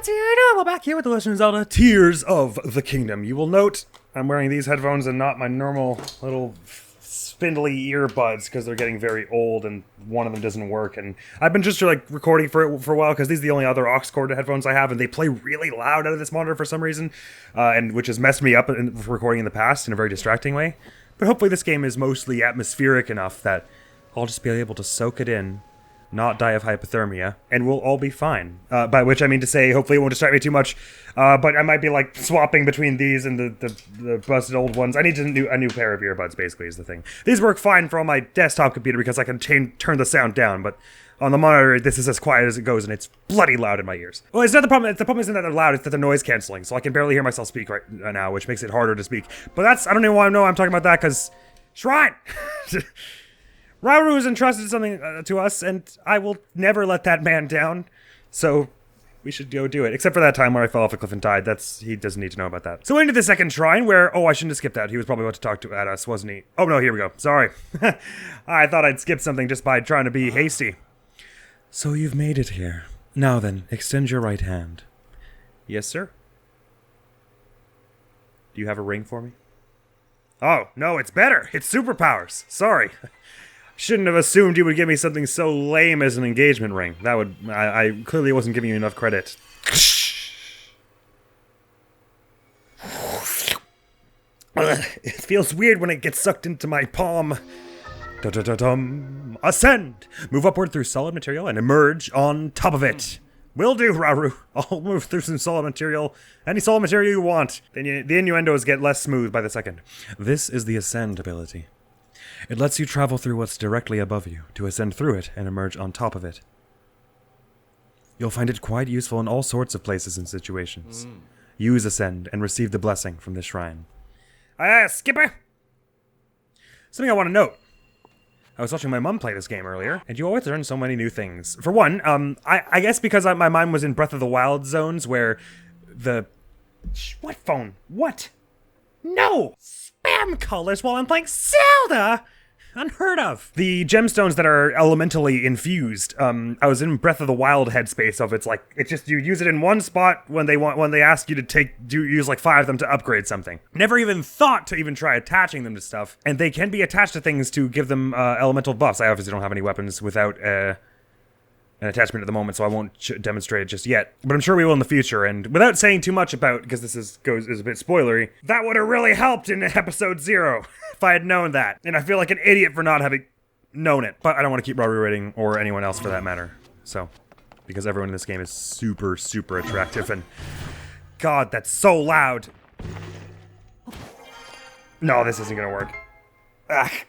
We're back here with The Legend of Zelda Tears of the Kingdom. You will note I'm wearing these headphones and not my normal little spindly earbuds because they're getting very old and one of them doesn't work. And I've been just like recording for a while because these are the only other aux cord headphones I have and they play really loud out of this monitor for some reason, and which has messed me up in recording in the past in a very distracting way. But hopefully this game is mostly atmospheric enough that I'll just be able to soak it in, not die of hypothermia, and we'll all be fine. By which I mean to say, hopefully it won't distract me too much, but I might be like swapping between these and the busted old ones. I need a new pair of earbuds, basically, is the thing. These work fine for on my desktop computer because I can turn the sound down, but on the monitor, this is as quiet as it goes, and it's bloody loud in my ears. Well, it's not the problem. The problem isn't that they're loud, it's that they're noise canceling, so I can barely hear myself speak right now, which makes it harder to speak. But I don't even want to know I'm talking about that, because Shrine! Rauru has entrusted something to us, and I will never let that man down. So we should go do it. Except for that time where I fell off a cliff and died. He doesn't need to know about that. So into the second shrine where, I shouldn't have skipped that. He was probably about to talk at us, wasn't he? Oh no, here we go. Sorry. I thought I'd skip something just by trying to be hasty. So you've made it here. Now then, extend your right hand. Yes, sir? Do you have a ring for me? Oh, no, it's better. It's superpowers. Sorry. Shouldn't have assumed you would give me something so lame as an engagement ring. I clearly wasn't giving you enough credit. It feels weird when it gets sucked into my palm. Da-da-da-dum. Ascend! Move upward through solid material and emerge on top of it. Will do, Rauru. I'll move through some solid material. Any solid material you want. Then the innuendos get less smooth by the second. This is the Ascend ability. It lets you travel through what's directly above you, to ascend through it and emerge on top of it. You'll find it quite useful in all sorts of places and situations. Use Ascend and receive the blessing from this shrine. Skipper! Something I want to note. I was watching my mom play this game earlier, and you always learn so many new things. For one, I guess because my mind was in Breath of the Wild zones where the... What phone? What? No! Spam colors while I'm playing Zelda! Unheard of. The gemstones that are elementally infused, I was in Breath of the Wild headspace of it's just you use it in one spot when they ask you to use like 5 of them to upgrade something. Never even thought to even try attaching them to stuff, and they can be attached to things to give them elemental buffs. I obviously don't have any weapons without an attachment at the moment, so I won't demonstrate it just yet. But I'm sure we will in the future, and without saying too much about, because this is a bit spoilery, that would have really helped in episode 0 if I had known that. And I feel like an idiot for not having known it. But I don't want to keep Rauru rating, or anyone else for that matter. So, because everyone in this game is super, super attractive, and God, that's so loud. No, this isn't gonna work.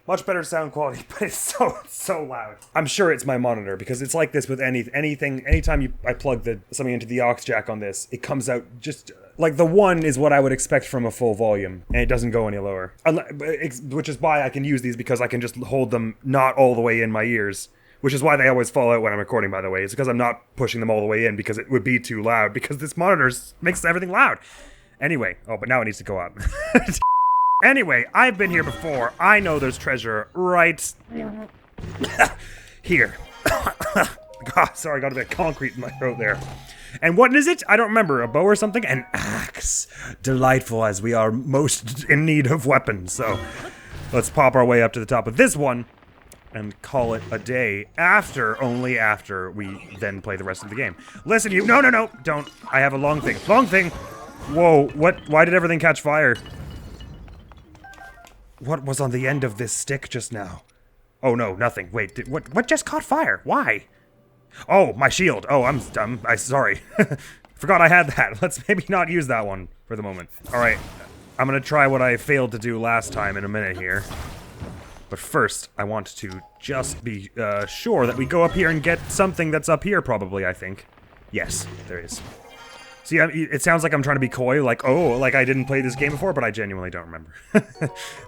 Much better sound quality, but it's so loud. I'm sure it's my monitor, because it's like this with anything. Anytime I plug something into the aux jack on this, it comes out just like the 1 is what I would expect from a full volume, and it doesn't go any lower. Which is why I can use these, because I can just hold them not all the way in my ears. Which is why they always fall out when I'm recording, by the way. It's because I'm not pushing them all the way in, because it would be too loud, because this monitor makes everything loud. Anyway, but now it needs to go up. Anyway, I've been here before. I know there's treasure right here. God, sorry, I got a bit of concrete in my throat there. And what is it? I don't remember. A bow or something? An axe. Delightful, as we are most in need of weapons. So let's pop our way up to the top of this one and call it a day only after we then play the rest of the game. Listen, you. No, don't. I have a long thing. Long thing. Whoa, what? Why did everything catch fire? What was on the end of this stick just now? Oh no, nothing. Wait, what just caught fire? Why? Oh, my shield. Oh, I'm dumb. Sorry. Forgot I had that. Let's maybe not use that one for the moment. Alright, I'm gonna try what I failed to do last time in a minute here. But first, I want to just be sure that we go up here and get something that's up here probably, I think. Yes, there is. See, it sounds like I'm trying to be coy, like I didn't play this game before, but I genuinely don't remember.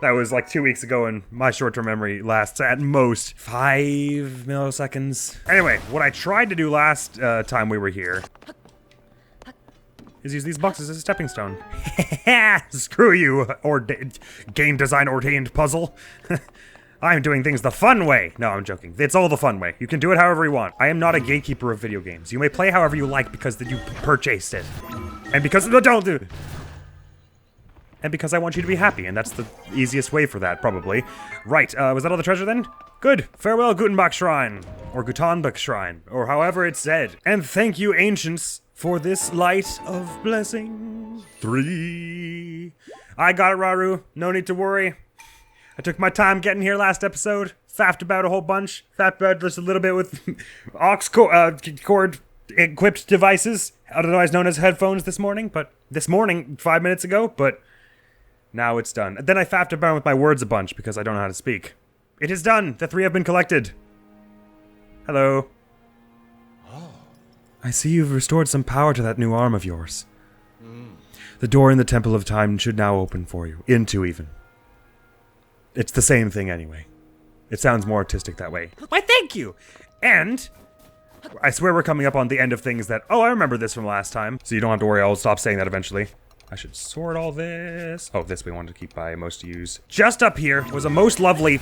That was like 2 weeks ago, and my short-term memory lasts at most 5 milliseconds. Anyway, what I tried to do last time we were here is use these boxes as a stepping stone. Screw you, game design ordained puzzle. I'm doing things the fun way. No, I'm joking. It's all the fun way. You can do it however you want. I am not a gatekeeper of video games. You may play however you like because you purchased it. And because, no, don't do it. And because I want you to be happy, and that's the easiest way for that, probably. Right, was that all the treasure then? Good. Farewell, Gutenbach Shrine. Or Gutenbach Shrine. Or however it's said. And thank you, ancients, for this light of blessing. 3. I got it, Rauru. No need to worry. I took my time getting here last episode. Faffed about a whole bunch. Faffed about just a little bit with cord equipped devices, otherwise known as headphones this morning. But this morning, 5 minutes ago, but now it's done. Then I faffed about with my words a bunch because I don't know how to speak. It is done. The 3 have been collected. Hello. Oh. I see you've restored some power to that new arm of yours. The door in the Temple of Time should now open for you. Into even. It's the same thing anyway. It sounds more artistic that way. Why, thank you! And I swear we're coming up on the end of things that... Oh, I remember this from last time. So you don't have to worry, I'll stop saying that eventually. I should sort all this. Oh, this we wanted to keep by most use. Just up here was a most lovely...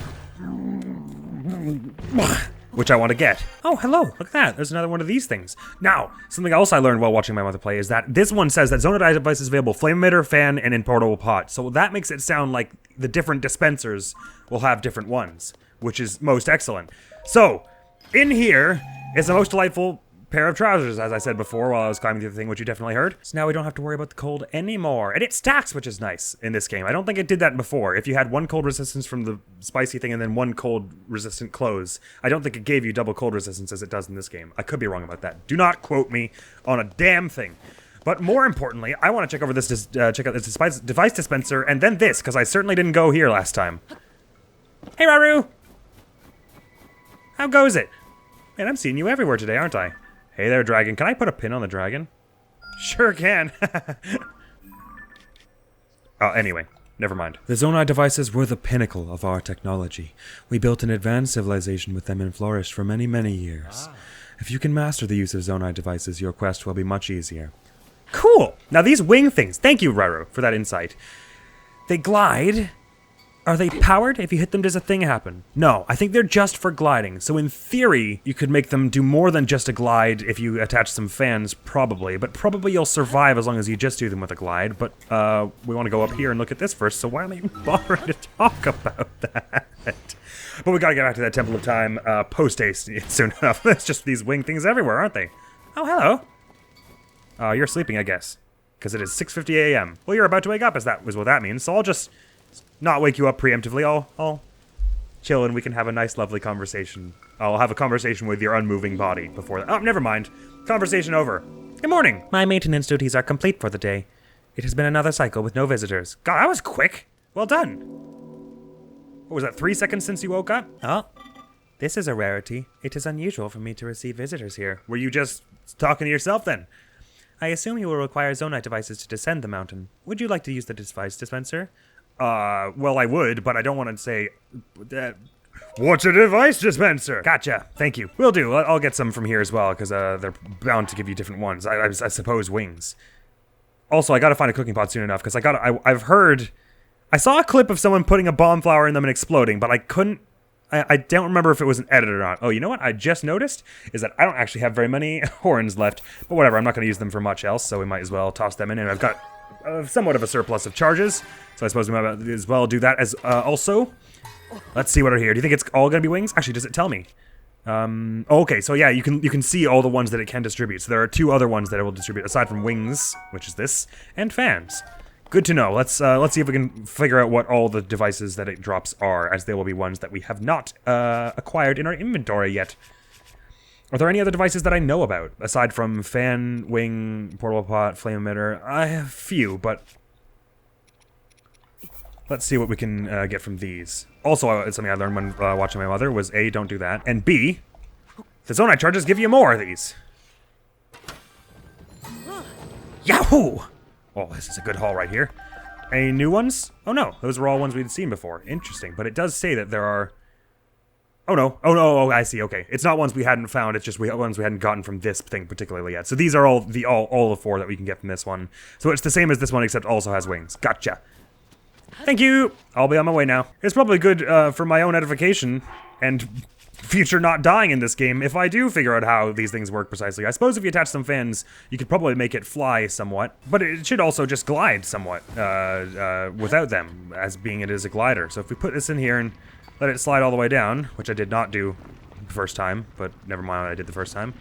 which I want to get. Oh, hello, look at that. There's another one of these things. Now, something else I learned while watching my mother play is that this one says that Zonai device is available flame emitter, fan, and in portable pot. So that makes it sound like the different dispensers will have different ones, which is most excellent. So, in here is the most delightful pair of trousers, as I said before while I was climbing through the thing, which you definitely heard. So now we don't have to worry about the cold anymore. And it stacks, which is nice in this game. I don't think it did that before. If you had 1 cold resistance from the spicy thing and then 1 cold resistant clothes, I don't think it gave you double cold resistance as it does in this game. I could be wrong about that. Do not quote me on a damn thing. But more importantly, I want to check over this, check out this device dispenser and then this, because I certainly didn't go here last time. Hey, Rauru! How goes it? Man, I'm seeing you everywhere today, aren't I? Hey there, dragon. Can I put a pin on the dragon? Sure can. Oh, anyway. Never mind. The Zonai devices were the pinnacle of our technology. We built an advanced civilization with them and flourished for many, many years. If you can master the use of Zonai devices, your quest will be much easier. Cool! Now these wing things, thank you, Rauru, for that insight. They glide. Are they powered? If you hit them, does a thing happen? No, I think they're just for gliding. So in theory, you could make them do more than just a glide if you attach some fans, probably. But probably you'll survive as long as you just do them with a glide. But we want to go up here and look at this first, so why am I even bothering to talk about that? But we gotta get back to that Temple of Time post-haste soon enough. There's just these wing things everywhere, aren't they? Oh, hello. You're sleeping, I guess. Because it is 6:50 a.m. Well, you're about to wake up, as that was what that means. So I'll just not wake you up preemptively. I'll chill and we can have a nice, lovely conversation. I'll have a conversation with your unmoving body before that. Oh, never mind. Conversation over. Good morning. My maintenance duties are complete for the day. It has been another cycle with no visitors. God, that was quick. Well done. What was that, 3 seconds since you woke up? Oh, this is a rarity. It is unusual for me to receive visitors here. Were you just talking to yourself then? I assume you will require Zonai devices to descend the mountain. Would you like to use the device dispenser? Well, I would, but I don't want to say that. What's a device dispenser? Gotcha. Thank you. Will do. I'll get some from here as well, because they're bound to give you different ones. I suppose wings. Also, I gotta find a cooking pot soon enough, because I've heard. I saw a clip of someone putting a bomb flower in them and exploding, but I couldn't. I don't remember if it was an edit or not. Oh, you know what I just noticed? Is that I don't actually have very many horns left. But whatever, I'm not going to use them for much else, so we might as well toss them in. And I've got somewhat of a surplus of charges, so I suppose we might as well do that as also. Let's see what are here. Do you think it's all going to be wings? Actually, does it tell me? Okay, so yeah, you can see all the ones that it can distribute. So there are 2 other ones that it will distribute, aside from wings, which is this, and fans. Good to know. Let's see if we can figure out what all the devices that it drops are, as they will be ones that we have not acquired in our inventory yet. Are there any other devices that I know about, aside from fan, wing, portable pot, flame emitter? I have a few, but let's see what we can get from these. Also, something I learned when watching my mother was A, don't do that, and B, the Zonai charges give you more of these. Yahoo! Oh, this is a good haul right here. Any new ones? Oh no, those were all ones we'd seen before. Interesting, but it does say that there are... Oh no, oh, I see, okay. It's not ones we hadn't found, it's just ones we hadn't gotten from this thing particularly yet. So these are all the 4 that we can get from this one. So it's the same as this one, except also has wings. Gotcha. Thank you! I'll be on my way now. It's probably good for my own edification and future not dying in this game if I do figure out how these things work precisely. I suppose if you attach some fins, you could probably make it fly somewhat, but it should also just glide somewhat without them, as being it is a glider. So if we put this in here and let it slide all the way down, which I did not do the first time, but never mind what I did the first time,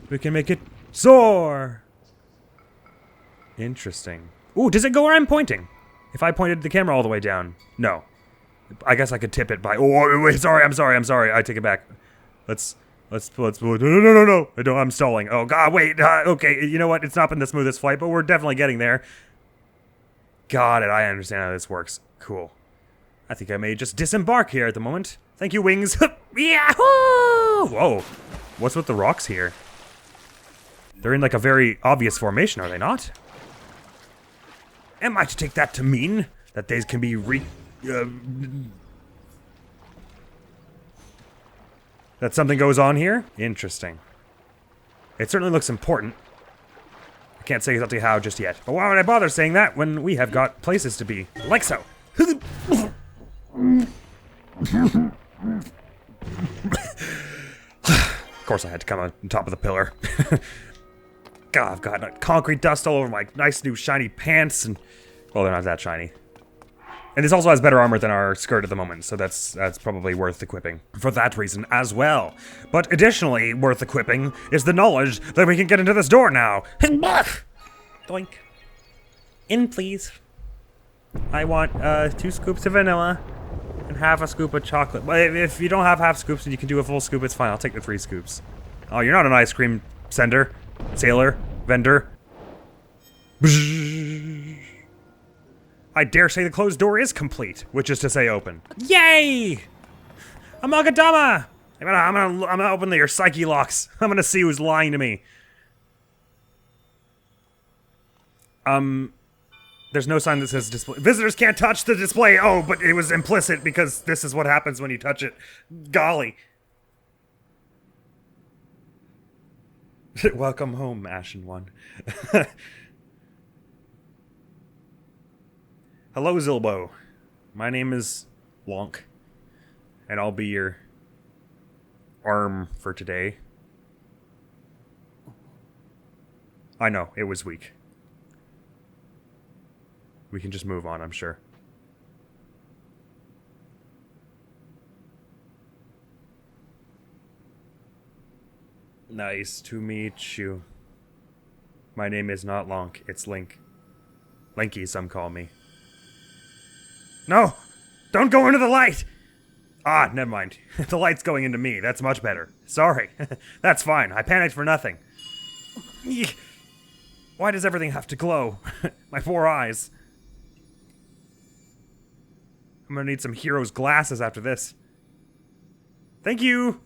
we can make it soar! Interesting. Ooh, does it go where I'm pointing? If I pointed the camera all the way down, no. I guess I could tip it by. Oh, wait, sorry. I take it back. Let's. No. I'm stalling. Oh God, wait. Okay, you know what? It's not been the smoothest flight, but we're definitely getting there. Got it. I understand how this works. Cool. I think I may just disembark here at the moment. Thank you, wings. Yahoo! Whoa. What's with the rocks here? They're in like a very obvious formation, are they not? Am I to take that to mean that these can be that something goes on here? Interesting. It certainly looks important. I can't say exactly how just yet. But why would I bother saying that when we have got places to be? Like so. Of course I had to come on top of the pillar. God, I've got concrete dust all over my nice new shiny pants, and well, they're not that shiny. And this also has better armor than our skirt at the moment, so that's probably worth equipping for that reason as well. But additionally worth equipping is the knowledge that we can get into this door now. Doink. In, please. I want 2 scoops of vanilla and half a scoop of chocolate. But if you don't have half scoops and you can do a full scoop, it's fine. I'll take the 3 scoops. Oh, you're not an ice cream sender, sailor, vendor. I dare say the closed door is complete, which is to say open. Yay! Amagadama! I'm gonna open your psyche locks. I'm gonna see who's lying to me. There's no sign that says display. Visitors can't touch the display. Oh, but it was implicit because this is what happens when you touch it. Golly. Welcome home, Ashen One. Hello, Zilbo. My name is Lonk, and I'll be your arm for today. I know, it was weak. We can just move on, I'm sure. Nice to meet you. My name is not Lonk, it's Link. Linky, some call me. No! Don't go into the light! Ah, never mind. The light's going into me. That's much better. Sorry. That's fine. I panicked for nothing. Why does everything have to glow? My poor eyes. I'm gonna need some hero's glasses after this. Thank you!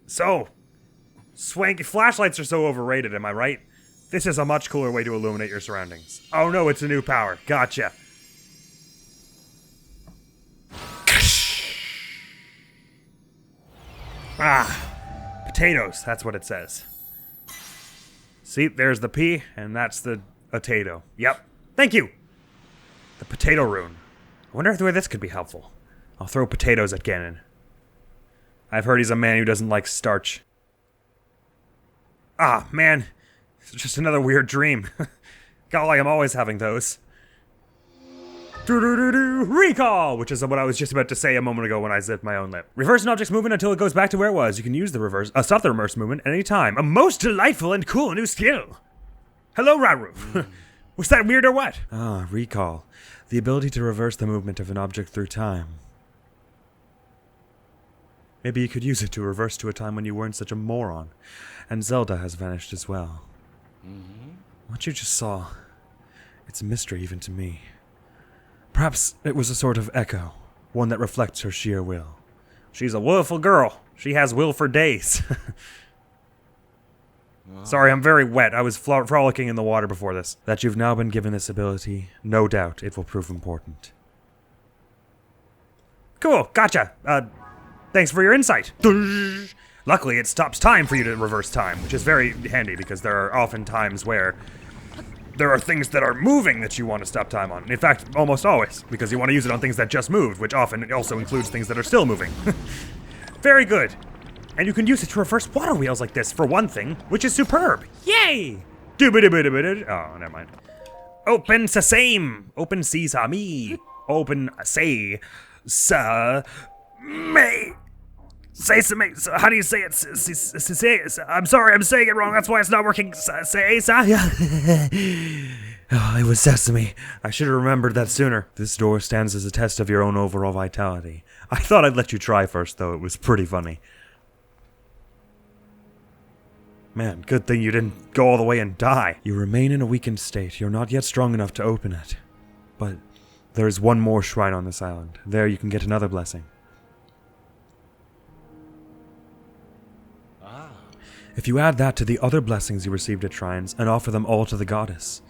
So, swanky flashlights are so overrated, am I right? This is a much cooler way to illuminate your surroundings. Oh no, it's a new power. Gotcha. Ah, potatoes, that's what it says. See, there's the P, and that's the potato. Yep, thank you! The potato rune. I wonder if the way this could be helpful. I'll throw potatoes at Ganon. I've heard he's a man who doesn't like starch. Ah, man. It's just another weird dream. Golly, I'm always having those. Recall! Which is what I was just about to say a moment ago when I zipped my own lip. Reverse an object's movement until it goes back to where it was. You can use the reverse, stop the reverse movement at any time. A most delightful and cool new skill. Hello, Rauru. Was that weird or what? Ah, recall. The ability to reverse the movement of an object through time. Maybe you could use it to reverse to a time when you weren't such a moron. And Zelda has vanished as well. What you just saw, it's a mystery even to me. Perhaps it was a sort of echo, one that reflects her sheer will. She's a willful girl. She has will for days. Sorry, I'm very wet. I was frolicking in the water before this. That you've now been given this ability, no doubt it will prove important. Cool, gotcha. Thanks for your insight. Luckily, it stops time for you to reverse time, which is very handy because there are often times where there are things that are moving that you want to stop time on. In fact, almost always, because you want to use it on things that just moved, which often also includes things that are still moving. Very good. And you can use it to reverse water wheels like this, for one thing, which is superb. Yay! Doobity-bidi-bidi. Oh, never mind. Open sesame. Open sesame. Open say. May. Say some. How do you say it? Say. I'm sorry, I'm saying it wrong. That's why it's not working. Say. Oh, it was sesame. I should have remembered that sooner. This door stands as a test of your own overall vitality. I thought I'd let you try first, though. It was pretty funny. Man, good thing you didn't go all the way and die. You remain in a weakened state. You're not yet strong enough to open it. But there is one more shrine on this island. There you can get another blessing. If you add that to the other blessings you received at shrines and offer them all to the goddess,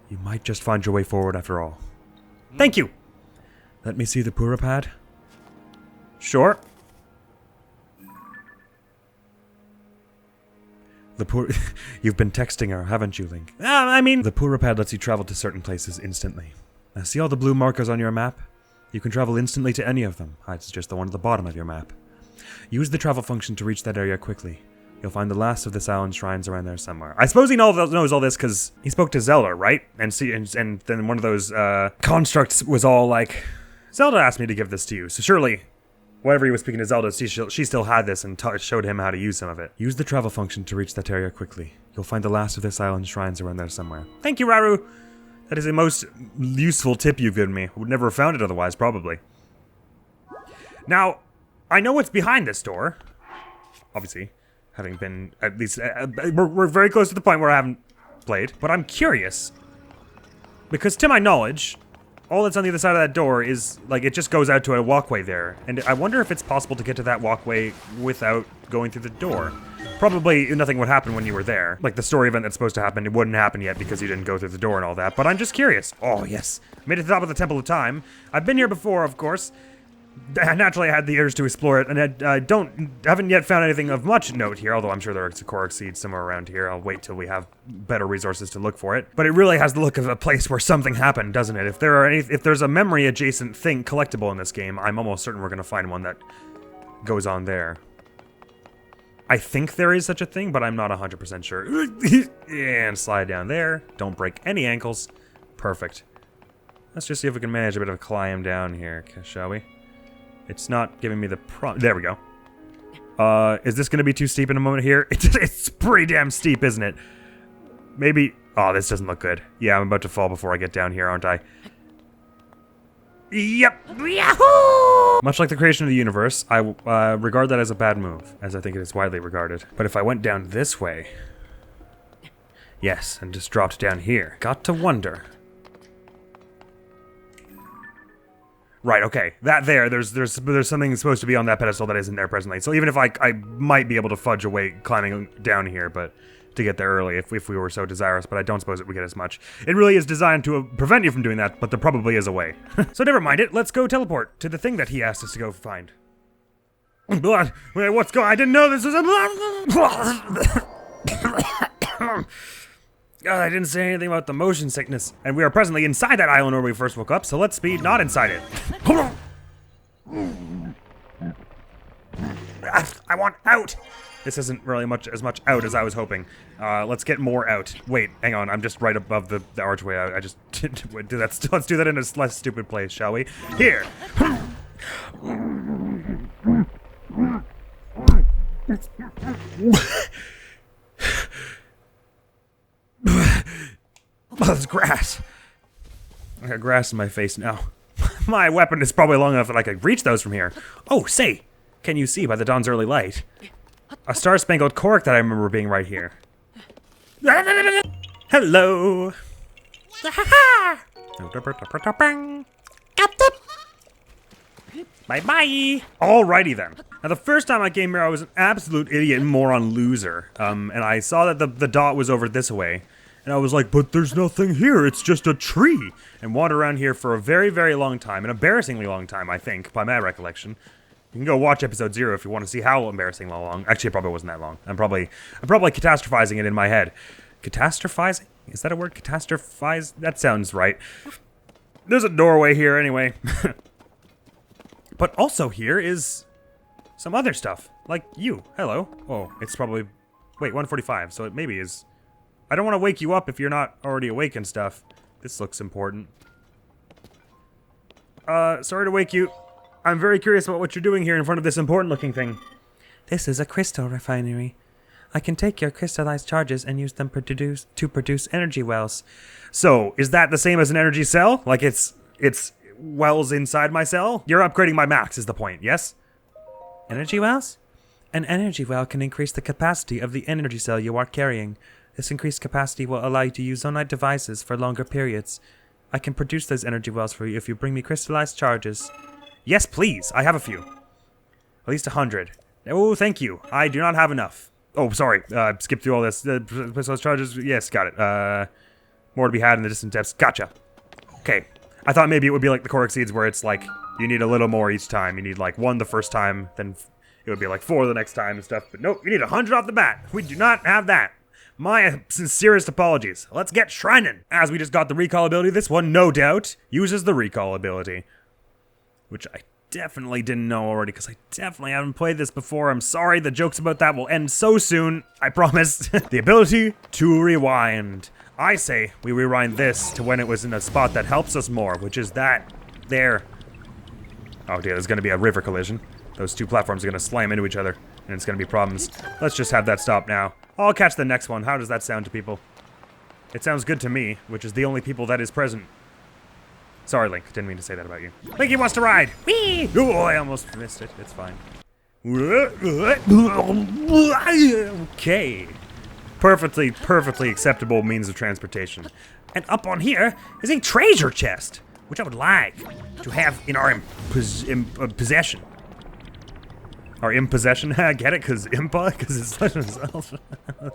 you might just find your way forward after all. Thank you! Let me see the Purah pad? Sure. You've been texting her, haven't you, Link? I mean... The Purah pad lets you travel to certain places instantly. Now, see all the blue markers on your map? You can travel instantly to any of them. It's just the one at the bottom of your map. Use the travel function to reach that area quickly. You'll find the last of this island's shrines around there somewhere. I suppose he knows all this because he spoke to Zelda, right? And then one of those constructs was all like, Zelda asked me to give this to you, so surely, whatever he was speaking to Zelda, she still had this and showed him how to use some of it. Use the travel function to reach that area quickly. You'll find the last of this island's shrines around there somewhere. Thank you, Rauru! That is the most useful tip you've given me. Would never have found it otherwise, probably. Now, I know what's behind this door. Obviously. Having been, at least, we're very close to the point where I haven't played. But I'm curious. Because to my knowledge, all that's on the other side of that door is, like, it just goes out to a walkway there. And I wonder if it's possible to get to that walkway without going through the door. Probably nothing would happen when you were there. Like, the story event that's supposed to happen, it wouldn't happen yet because you didn't go through the door and all that. But I'm just curious. Oh, yes. Made it to the top of the Temple of Time. I've been here before, of course. Naturally, I had the urge to explore it, and I haven't yet found anything of much note here, although I'm sure there are Korok seeds somewhere around here. I'll wait till we have better resources to look for it. But it really has the look of a place where something happened, doesn't it? If there's a memory-adjacent thing collectible in this game, I'm almost certain we're going to find one that goes on there. I think there is such a thing, but I'm not 100% sure. And slide down there. Don't break any ankles. Perfect. Let's just see if we can manage a bit of a climb down here, shall we? It's not giving me the prompt. There we go. Is this going to be too steep in a moment here? It's pretty damn steep, isn't it? Maybe... Oh, this doesn't look good. Yeah, I'm about to fall before I get down here, aren't I? Yep. Yahoo! Much like the creation of the universe, I regard that as a bad move, as I think it is widely regarded. But if I went down this way... Yes, and just dropped down here. Got to wonder... Right, okay. That there's something supposed to be on that pedestal that isn't there presently. So even if I might be able to fudge away climbing down here, but to get there early if we were so desirous, but I don't suppose it would get as much. It really is designed to prevent you from doing that, but there probably is a way. So never mind it, let's go teleport to the thing that he asked us to go find. Blood, wait, what's going on? I didn't know this was a God, I didn't say anything about the motion sickness. And we are presently inside that island where we first woke up, so let's be not inside it. I want out! This isn't really as much out as I was hoping. Let's get more out. Wait, hang on, I'm just right above the archway. I just let's do that in a less stupid place, shall we? Here! Oh, there's grass. I got grass in my face now. My weapon is probably long enough that I could reach those from here. Oh, say, can you see by the dawn's early light? A star-spangled Korok that I remember being right here. Hello. Bye-bye. Alrighty then. Now the first time I came here I was an absolute idiot moron loser. And I saw that the dot was over this way. And I was like, but there's nothing here, it's just a tree. And wandered around here for a very, very long time. An embarrassingly long time, I think, by my recollection. You can go watch episode 0 if you want to see how embarrassingly long. Actually, it probably wasn't that long. I'm probably catastrophizing it in my head. Catastrophizing? Is that a word? Catastrophize? That sounds right. There's a doorway here anyway. But also here is some other stuff. Like you. Hello. Oh, it's probably... Wait, 1:45, so it maybe is... I don't want to wake you up if you're not already awake and stuff. This looks important. Sorry to wake you. I'm very curious about what you're doing here in front of this important looking thing. This is a crystal refinery. I can take your crystallized charges and use them to produce energy wells. So, is that the same as an energy cell? Like it's wells inside my cell? You're upgrading my max is the point, yes? Energy wells? An energy well can increase the capacity of the energy cell you are carrying. This increased capacity will allow you to use zonite devices for longer periods. I can produce those energy wells for you if you bring me crystallized charges. Yes, please. I have a few. At least 100. Oh, thank you. I do not have enough. Oh, sorry. Skip through all this. Crystallized charges. Yes, got it. More to be had in the distant depths. Gotcha. Okay. I thought maybe it would be like the Korok Seeds where it's like, you need a little more each time. You need like 1 the first time, then it would be like 4 the next time and stuff. But nope, you need 100 off the bat. We do not have that. My sincerest apologies. Let's get shrining. As we just got the recall ability, this one, no doubt, uses the recall ability. Which I definitely didn't know already, because I definitely haven't played this before. I'm sorry, the jokes about that will end so soon. I promise. The ability to rewind. I say we rewind this to when it was in a spot that helps us more, which is that there. Oh dear, there's gonna be a river collision. Those two platforms are gonna slam into each other, and it's gonna be problems. Let's just have that stop now. I'll catch the next one. How does that sound to people? It sounds good to me, which is the only people that is present. Sorry, Link. Didn't mean to say that about you. Linky wants to ride! Whee! Oh, I almost missed it. It's fine. Okay. Perfectly acceptable means of transportation. And up on here is a treasure chest, which I would like to have in our possession. Or in possession? Get it? Because Impa? Because it's Legend of Zelda.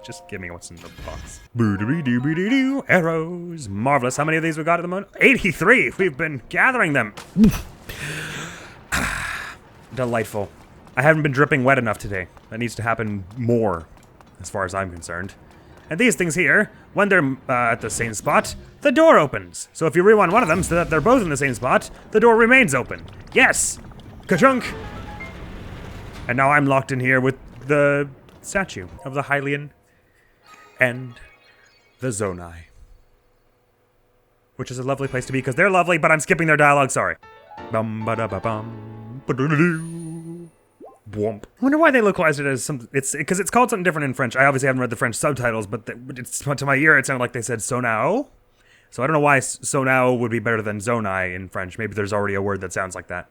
Just give me what's in the box. Boo-doo-doo-doo-doo-doo. Arrows. Marvelous. How many of these we got at the moment? 83! We've been gathering them. Delightful. I haven't been dripping wet enough today. That needs to happen more, as far as I'm concerned. And these things here, when they're at the same spot, the door opens. So if you rewind one of them so that they're both in the same spot, the door remains open. Yes! Ka-chunk! And now I'm locked in here with the statue of the Hylian and the Zonai. Which is a lovely place to be because they're lovely, but I'm skipping their dialogue, sorry. Bum-ba-da-ba-bum. Ba-do-do-do. Bwomp. I wonder why they localized it as something. It's because it's called something different in French. I obviously haven't read the French subtitles, but it's, to my ear it sounded like they said Sonao. So I don't know why Sonao would be better than Zonai in French. Maybe there's already a word that sounds like that.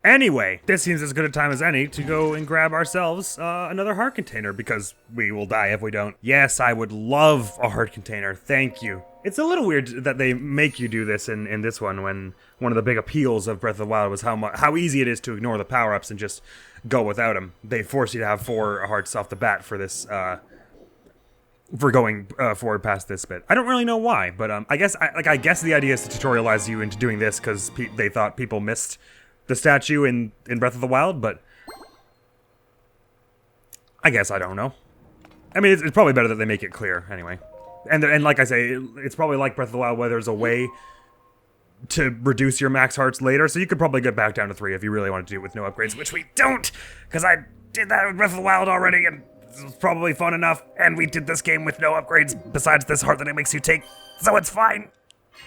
Anyway, this seems as good a time as any to go and grab ourselves another heart container, because we will die if we don't. Yes, I would love a heart container, thank you. It's a little weird that they make you do this in this one, when one of the big appeals of Breath of the Wild was how easy it is to ignore the power-ups and just go without them. They force you to have 4 hearts off the bat for this, for going forward past this bit. I don't really know why, but I guess the idea is to tutorialize you into doing this, because they thought people missed the statue in Breath of the Wild, but I guess I don't know. I mean, it's probably better that they make it clear, anyway. And like I say, it's probably like Breath of the Wild where there's a way to reduce your max hearts later, so you could probably get back down to 3 if you really wanted to do it with no upgrades, which we don't, because I did that with Breath of the Wild already, and it was probably fun enough, and we did this game with no upgrades besides this heart that it makes you take, so it's fine.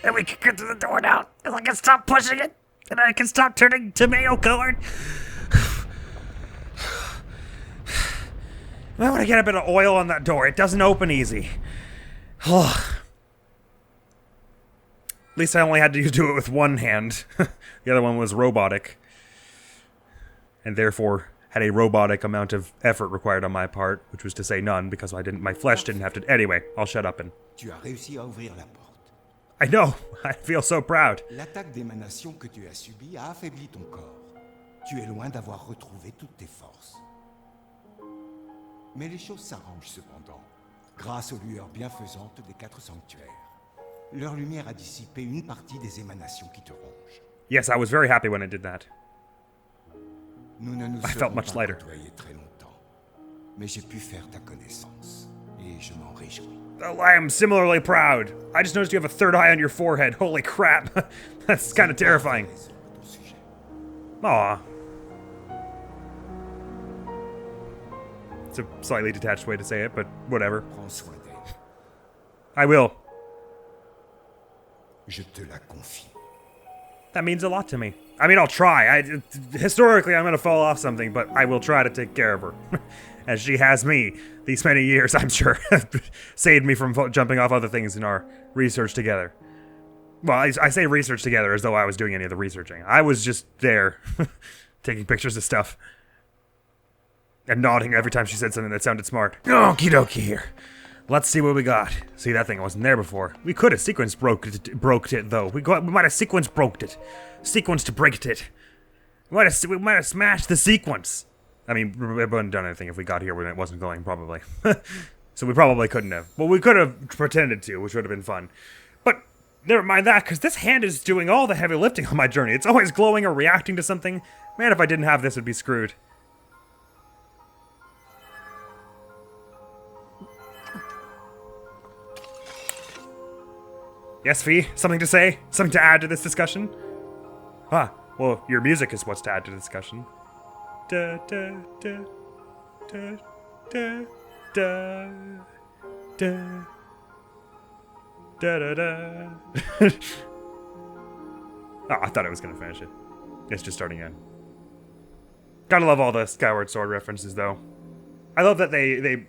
And we can get to the door now, because I can stop pushing it. And I can stop turning tomato colored. I want to get a bit of oil on that door. It doesn't open easy. At least I only had to do it with one hand. The other one was robotic. And therefore had a robotic amount of effort required on my part, which was to say none, because my flesh didn't have to. Anyway, I'll shut up and. Tu as réussi à ouvrir la porte. I know. I feel so proud. L'attaque d'émanation que tu as subie a affaibli ton corps. Tu es loin d'avoir retrouvé toutes tes forces. Mais les choses s'arrangent cependant, grâce aux lueurs bienfaisantes des 4 sanctuaires. Leur lumière a dissipé une partie des émanations qui te rongent. Yes, I was very happy when I did that. Nous ne nous I felt serons much pas lighter. côtoyés très longtemps, mais j'ai pu faire ta connaissance. Et je m'en réjouis. Oh, I am similarly proud. I just noticed you have a third eye on your forehead. Holy crap. That's kind of terrifying. Aw. It's a slightly detached way to say it, but whatever. Prends soin d'elle. I will. Je te la confie. That means a lot to me. I mean, I'll try. Historically, I'm gonna fall off something, but I will try to take care of her. As she has me these many years, I'm sure. Saved me from jumping off other things in our research together. Well, I say research together as though I was doing any of the researching. I was just there, taking pictures of stuff. And nodding every time she said something that sounded smart. Okie dokie here. Let's see what we got. See, that thing wasn't there before. We could have sequence broke it though. We might have sequence broked it. Sequence to break it. We might have smashed the sequence. I mean, we wouldn't done anything if we got here when it wasn't going, probably. So we probably couldn't have. Well, we could have pretended to, which would have been fun. But never mind that, because this hand is doing all the heavy lifting on my journey. It's always glowing or reacting to something. Man, if I didn't have this, I'd be screwed. Yes, Fee? Something to say? Something to add to this discussion? Ah, well, your music is what's to add to the discussion. Da da da da da da da da da da. Oh, I thought I was gonna finish it. It's just starting in. Gotta love all the Skyward Sword references, though. I love that they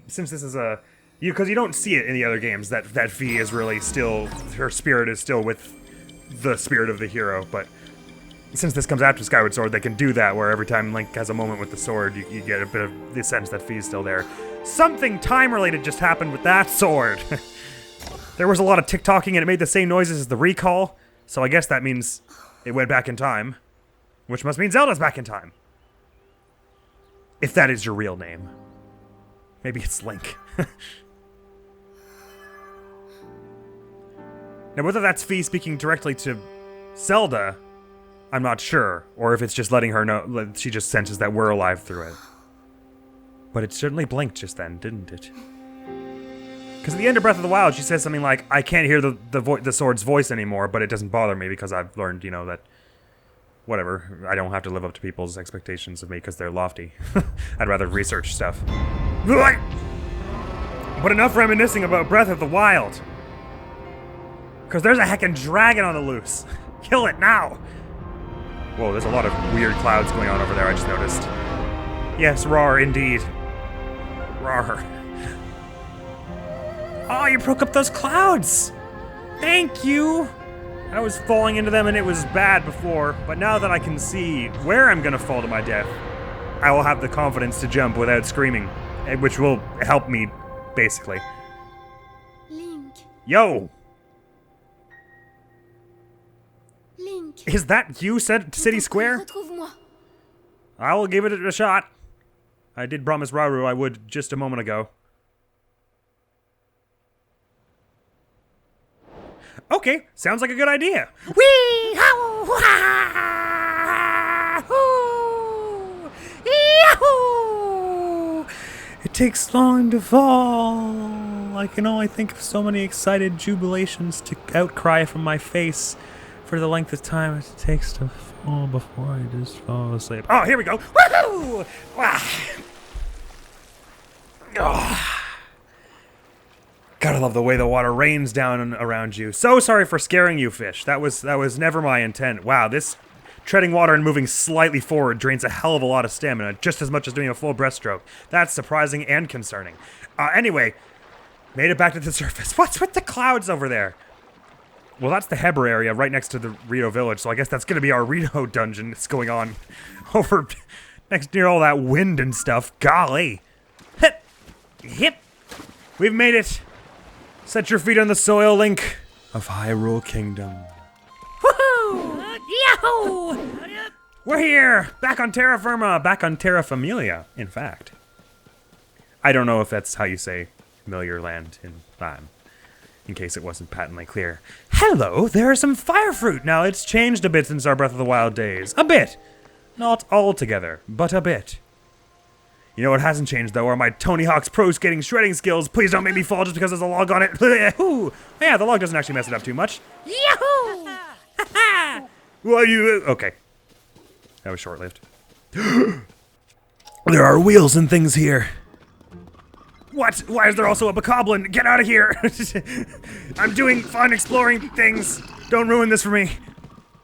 since this is a because you don't see it in the other games that Fee is really still, her spirit is still with the spirit of the hero, but since this comes after Skyward Sword, they can do that where every time Link has a moment with the sword, you get a bit of the sense that Fee's still there. Something time-related just happened with that sword. There was a lot of tick-tocking and it made the same noises as the recall, so I guess that means it went back in time, which must mean Zelda's back in time. If that is your real name. Maybe it's Link. Now, whether that's Fee speaking directly to Zelda, I'm not sure. Or if it's just letting her know, she just senses that we're alive through it. But it certainly blinked just then, didn't it? Because at the end of Breath of the Wild, she says something like, I can't hear the sword's voice anymore, but it doesn't bother me because I've learned, you know, that whatever, I don't have to live up to people's expectations of me because they're lofty. I'd rather research stuff. But enough reminiscing about Breath of the Wild. Because there's a heckin' dragon on the loose. Kill it now. Whoa, there's a lot of weird clouds going on over there, I just noticed. Yes, Raur, indeed. Raur. Oh, you broke up those clouds! Thank you! I was falling into them and it was bad before, but now that I can see where I'm gonna fall to my death, I will have the confidence to jump without screaming, which will help me, basically. Link. Yo! Link. Is that you, City Square? Retrouve-moi. I will give it a shot. I did promise Rauru I would just a moment ago. Okay, sounds like a good idea. Wee! Yahoo! It takes long to fall. I can only think of so many excited jubilations to outcry from my face for the length of time it takes to fall before I just fall asleep. Oh, here we go. Woohoo! Gotta love the way the water rains down around you. So sorry for scaring you, fish. That was never my intent. Wow, this treading water and moving slightly forward drains a hell of a lot of stamina, just as much as doing a full breaststroke. That's surprising and concerning. Anyway, made it back to the surface. What's with the clouds over there? Well, that's the Heber area right next to the Rito village, so I guess that's gonna be our Rito dungeon that's going on over next near all that wind and stuff. Golly. Hip! Hip! We've made it. Set your feet on the soil, Link of Hyrule Kingdom. Woohoo! Yahoo! We're here! Back on terra firma, back on terra familia, in fact. I don't know if that's how you say familiar land in Latin, in case it wasn't patently clear. Hello, there is some fire fruit. Now, it's changed a bit since our Breath of the Wild days. A bit. Not altogether, but a bit. You know what hasn't changed, though, are my Tony Hawk's Pro Skating shredding skills. Please don't make me fall just because there's a log on it. Yeah, the log doesn't actually mess it up too much. Yahoo! Well, you... Okay. That was short-lived. There are wheels and things here. What? Why is there also a bokoblin? Get out of here! I'm doing fun exploring things. Don't ruin this for me.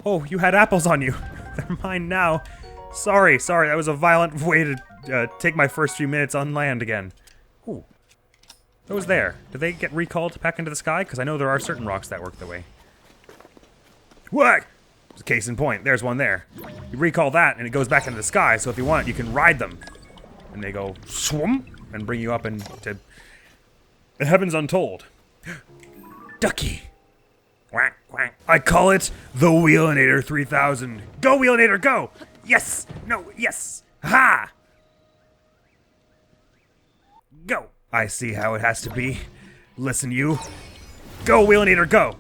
Oh, you had apples on you. They're mine now. Sorry. That was a violent way to take my first few minutes on land again. Ooh. What was there? Did they get recalled back into the sky? Because I know there are certain rocks that work that way. What? Case in point, there's one there. You recall that and it goes back into the sky, so if you want, you can ride them. And they go swoom and bring you up into the heavens untold. Ducky. Quack, quack. I call it the Wheelinator 3000. Go, Wheelinator, go! Yes! No, yes! Ha! Go! I see how it has to be. Listen, you. Go, Wheelinator, go!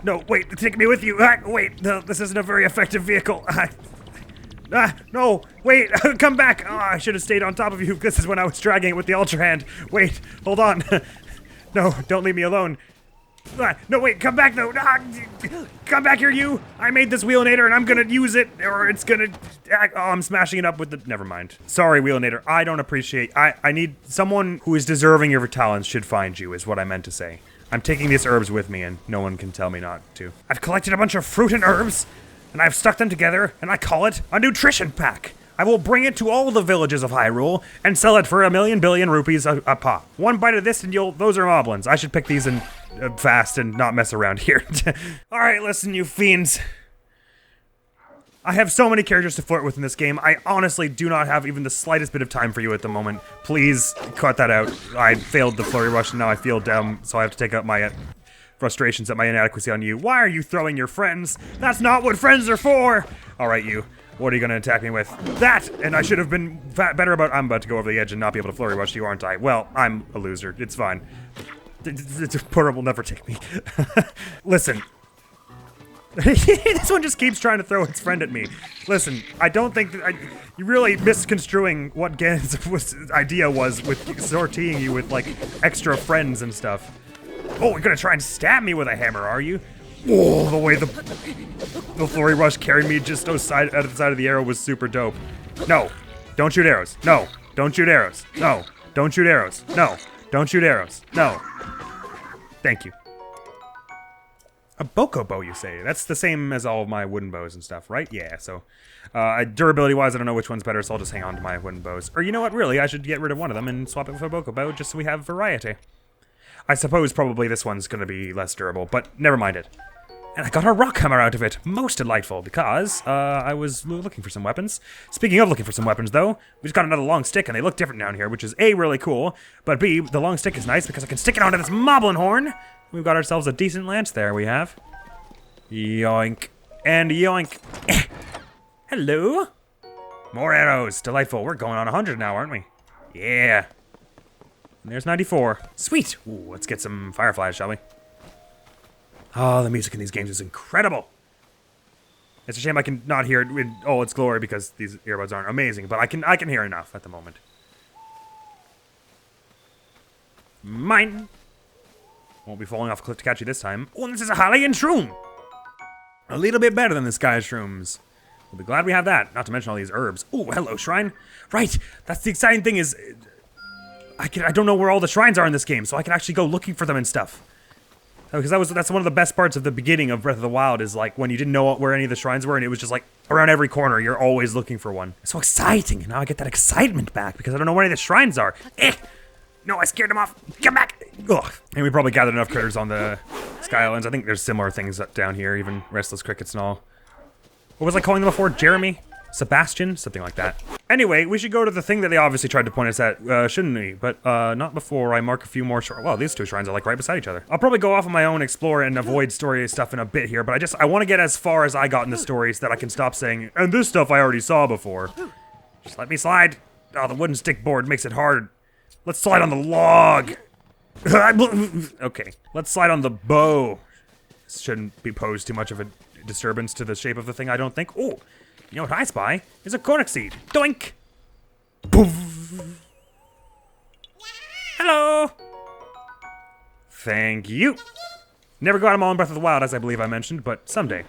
No, wait, take me with you. Wait, no, this isn't a very effective vehicle. No, wait, come back. Oh, I should have stayed on top of you. This is when I was dragging it with the Ultra Hand. Wait, hold on. No, don't leave me alone. No, wait, come back, though. Come back here, you. I made this Wheelinator, and I'm gonna use it, or it's gonna... Oh, I'm smashing it up with the... Never mind. Sorry, Wheelinator. I don't appreciate... I need... Someone who is deserving of your talents should find you, is what I meant to say. I'm taking these herbs with me, and no one can tell me not to. I've collected a bunch of fruit and herbs, and I've stuck them together, and I call it a nutrition pack. I will bring it to all the villages of Hyrule, and sell it for 1,000,000 billion rupees a pop. One bite of this, and those are moblins. I should pick these and fast and not mess around here. Alright, listen, you fiends. I have so many characters to flirt with in this game. I honestly do not have even the slightest bit of time for you at the moment. Please cut that out. I failed the flurry rush and now I feel dumb, so I have to take out my frustrations at my inadequacy on you. Why are you throwing your friends? That's not what friends are for! Alright, you. What are you gonna attack me with? That! And I should have been better about... I'm about to go over the edge and not be able to flurry rush you, aren't I? Well, I'm a loser. It's fine. PURAH will never take me. Listen. This one just keeps trying to throw its friend at me. Listen, I don't think that you're really misconstruing what Ganondorf's idea was with sortying you with, like, extra friends and stuff. Oh, you're gonna try and stab me with a hammer, are you? Oh, the way the flurry rush carried me just out the side of the arrow was super dope. No, don't shoot arrows. No, don't shoot arrows. No, don't shoot arrows. No, don't shoot arrows. No. Thank you. A boko bow, you say? That's the same as all of my wooden bows and stuff, right? Yeah, so... durability-wise, I don't know which one's better, so I'll just hang on to my wooden bows. Or you know what, really, I should get rid of one of them and swap it with a boko bow, just so we have variety. I suppose probably this one's gonna be less durable, but never mind it. And I got a rock hammer out of it. Most delightful, because, I was looking for some weapons. Speaking of looking for some weapons, though, we just got another long stick, and they look different down here, which is A, really cool, but B, the long stick is nice because I can stick it onto this moblin horn. We've got ourselves a decent lance there, we have. Yoink. And yoink. Hello? More arrows. Delightful. We're going on 100 now, aren't we? Yeah. And there's 94. Sweet. Ooh, let's get some fireflies, shall we? Oh, the music in these games is incredible. It's a shame I can not hear it in all its glory because these earbuds aren't amazing, but I can hear enough at the moment. Mine. Won't be falling off a cliff to catch you this time. Oh, and this is a Hylian shroom. A little bit better than the sky shrooms. We'll be glad we have that, not to mention all these herbs. Oh, hello, shrine. Right, that's the exciting thing is... I don't know where all the shrines are in this game, so I can actually go looking for them and stuff. Because that's one of the best parts of the beginning of Breath of the Wild is like when you didn't know where any of the shrines were and it was just like around every corner, you're always looking for one. It's so exciting, and now I get that excitement back because I don't know where any of the shrines are. No, I scared them off. Come back! Ugh. And we probably gathered enough critters on the Sky Islands. I think there's similar things down here, even restless crickets and all. What was I calling them before? Jeremy? Sebastian? Something like that. Anyway, we should go to the thing that they obviously tried to point us at, shouldn't we? But, not before I mark a few more well, these two shrines are like right beside each other. I'll probably go off on my own, explore, and avoid story stuff in a bit here, but I want to get as far as I got in the story so that I can stop saying, and this stuff I already saw before. Just let me slide. Oh, the wooden stick board makes it hard. Let's slide on the log. Okay, let's slide on the bow. This shouldn't be posed too much of a disturbance to the shape of the thing, I don't think. Oh, you know what I spy? Is a Korok seed. Doink! Poof. Hello. Thank you. Never got them all in Breath of the Wild, as I believe I mentioned, but someday.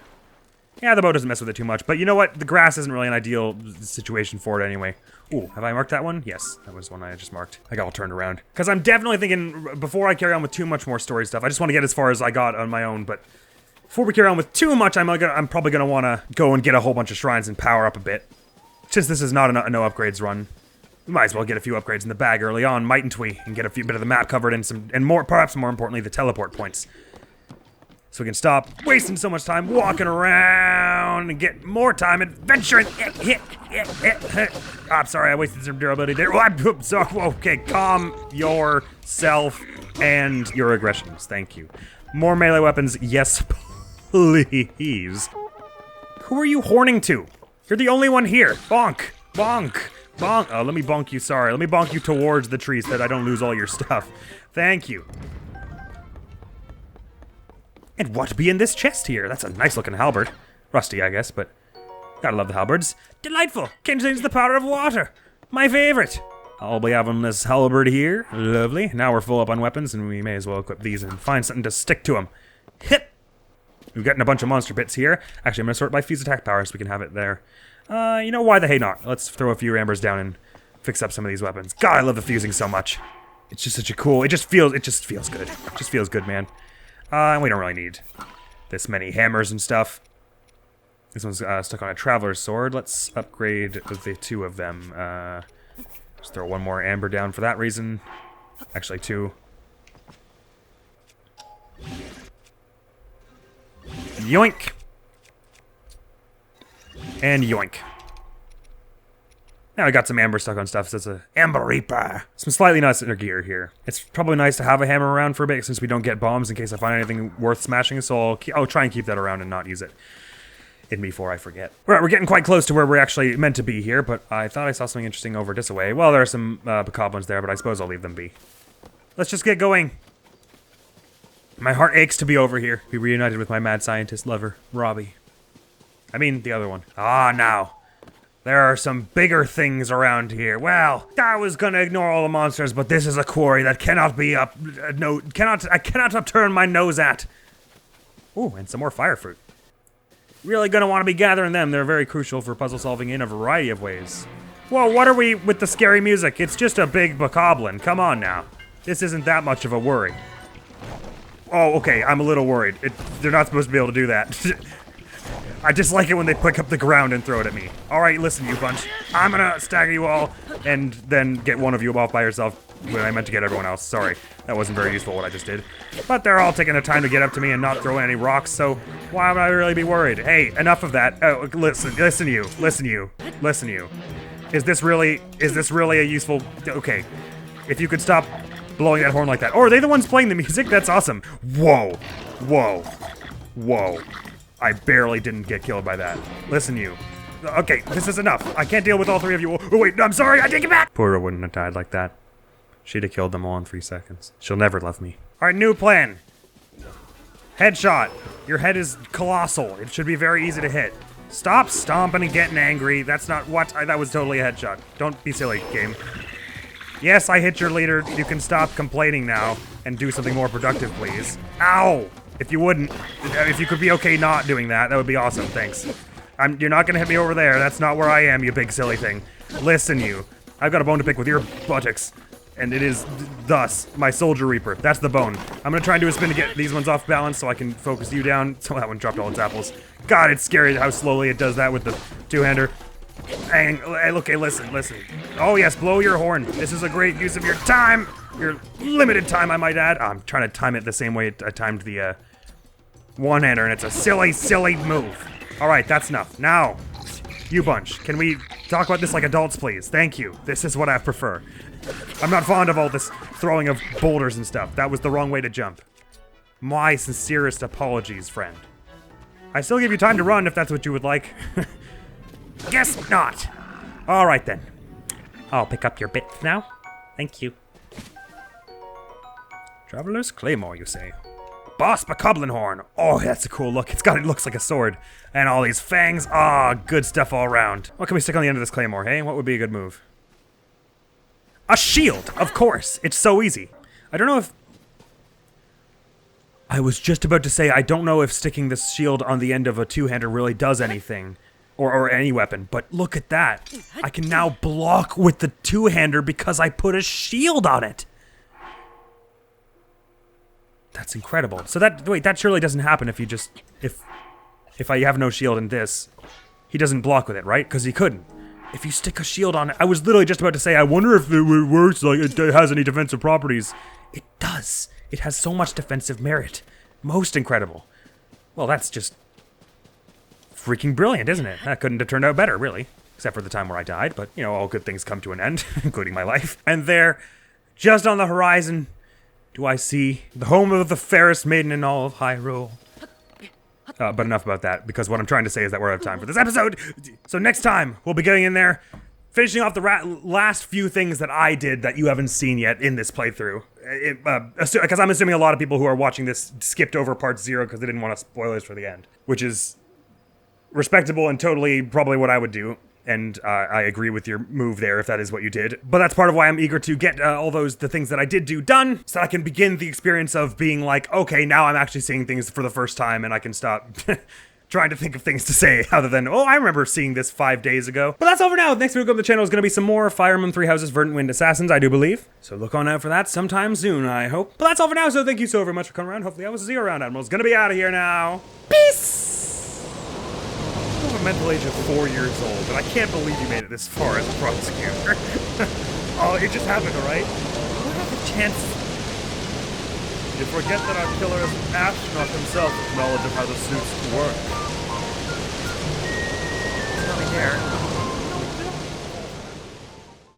Yeah, the bow doesn't mess with it too much, but you know what? The grass isn't really an ideal situation for it anyway. Ooh, have I marked that one? Yes, that was one I just marked. I got all turned around. Because I'm definitely thinking, before I carry on with too much more story stuff, I just want to get as far as I got on my own, but before we carry on with too much, I'm probably going to want to go and get a whole bunch of shrines and power up a bit. Since this is not a no upgrades run, we might as well get a few upgrades in the bag early on, mightn't we? And get a few bit of the map covered and more, perhaps more importantly, the teleport points. So we can stop wasting so much time walking around and get more time adventuring. I'm sorry, I wasted some durability there. Okay, calm yourself and your aggressions. Thank you. More melee weapons, yes, please. Who are you horning to? You're the only one here. Bonk, bonk, bonk. Oh, let me bonk you. Sorry, let me bonk you towards the trees so that I don't lose all your stuff. Thank you. And what be in this chest here? That's a nice looking halberd. Rusty, I guess, but gotta love the halberds. Delightful! Contains the power of water. My favorite. I'll be having this halberd here. Lovely. Now we're full up on weapons, and we may as well equip these and find something to stick to them. Hit! We've gotten a bunch of monster bits here. Actually, I'm gonna sort by fuse attack power so we can have it there. You know, why the hey not? Let's throw a few ambers down and fix up some of these weapons. God, I love the fusing so much. It's just such a cool, it just feels good. It just feels good, man. And we don't really need this many hammers and stuff. This one's stuck on a traveler's sword. Let's upgrade the two of them. Just throw one more amber down for that reason. Actually, two. Yoink! And yoink. Now I got some amber stuck on stuff, so it's a Amber Reaper. Some slightly nicer gear here. It's probably nice to have a hammer around for a bit since we don't get bombs in case I find anything worth smashing, so I'll try and keep that around and not use it before I forget. Right, we're getting quite close to where we're actually meant to be here, but I thought I saw something interesting over this way. Well, there are some bokoblins there, but I suppose I'll leave them be. Let's just get going. My heart aches to be over here, be reunited with my mad scientist lover, Robbie. I mean, the other one. Ah, now. There are some bigger things around here. Well, I was gonna ignore all the monsters, but this is a quarry that cannot be I cannot upturn my nose at. Ooh, and some more fire fruit. Really gonna want to be gathering them. They're very crucial for puzzle solving in a variety of ways. Whoa, what are we with the scary music? It's just a big bokoblin. Come on now. This isn't that much of a worry. Oh, okay, I'm a little worried. They're not supposed to be able to do that. I just like it when they pick up the ground and throw it at me. Alright, listen, you bunch. I'm gonna stagger you all, and then get one of you off by yourself when I meant to get everyone else. Sorry, that wasn't very useful what I just did. But they're all taking the time to get up to me and not throw any rocks, so why would I really be worried? Hey, enough of that. Oh, listen you. Is this really a useful... Okay, if you could stop blowing that horn like that. Oh, are they the ones playing the music? That's awesome. Whoa. Whoa. Whoa. I barely didn't get killed by that. Listen, you. Okay, this is enough. I can't deal with all three of you. Oh, wait, I'm sorry, I take it back! Purah wouldn't have died like that. She'd have killed them all in 3 seconds. She'll never love me. Alright, new plan. Headshot. Your head is colossal. It should be very easy to hit. Stop stomping and getting angry. That's not what... that was totally a headshot. Don't be silly, game. Yes, I hit your leader. You can stop complaining now and do something more productive, please. Ow! If you wouldn't, if you could be okay not doing that, that would be awesome, thanks. You're not gonna hit me over there, that's not where I am, you big silly thing. Listen, you. I've got a bone to pick with your buttocks, and it is thus, my Soldier Reaper. That's the bone. I'm gonna try and do a spin to get these ones off balance so I can focus you down. So that one dropped all its apples. God, it's scary how slowly it does that with the two-hander. And, okay, listen. Oh yes, blow your horn. This is a great use of your time. Your limited time, I might add. I'm trying to time it the same way I timed the, one-hander, and it's a silly move. Alright, that's enough. Now, you bunch, can we talk about this like adults, please? Thank you. This is what I prefer. I'm not fond of all this throwing of boulders and stuff. That was the wrong way to jump. My sincerest apologies, friend. I still give you time to run if that's what you would like. Guess not. Alright then. I'll pick up your bits now. Thank you. Traveler's Claymore, you say? Boss Bokoblin Horn. Oh, that's a cool look. It looks like a sword. And all these fangs. Ah, good stuff all around. What can we stick on the end of this Claymore, hey? What would be a good move? A shield, of course. It's so easy. I don't know if... I was just about to say, I don't know if sticking this shield on the end of a two-hander really does anything. Or any weapon, but look at that. I can now block with the two-hander because I put a shield on it. That's incredible. So that surely doesn't happen if you just, if I have no shield in this, he doesn't block with it, right? Because he couldn't. If you stick a shield on it, I was literally just about to say, I wonder if it works, like it has any defensive properties. It does. It has so much defensive merit. Most incredible. Well, that's just freaking brilliant, isn't it? That couldn't have turned out better, really. Except for the time where I died, but, you know, all good things come to an end, including my life. And there, just on the horizon, do I see the home of the fairest maiden in all of Hyrule. But enough about that, because what I'm trying to say is that we're out of time for this episode. So next time, we'll be getting in there, finishing off the last few things that I did that you haven't seen yet in this playthrough. Because I'm assuming a lot of people who are watching this skipped over part 0 because they didn't want spoilers for the end. Which is respectable and totally probably what I would do. And I agree with your move there if that is what you did. But that's part of why I'm eager to get all the things that I did do done, so that I can begin the experience of being like, okay, now I'm actually seeing things for the first time and I can stop trying to think of things to say other than, oh, I remember seeing this 5 days ago. But that's all for now. Next video on the channel is going to be some more Fire Emblem Three Houses Verdant Wind Assassins, I do believe. So look on out for that sometime soon, I hope. But that's all for now, so thank you so very much for coming around. Hopefully I will see you around. Admiral's going to be out of here now. Peace! I have a mental age of 4 years old, and I can't believe you made it this far as a prosecutor. Oh, it just happened, alright? What are the chances? You forget that our killer is an astronaut himself with knowledge of how the suits work. It's not there.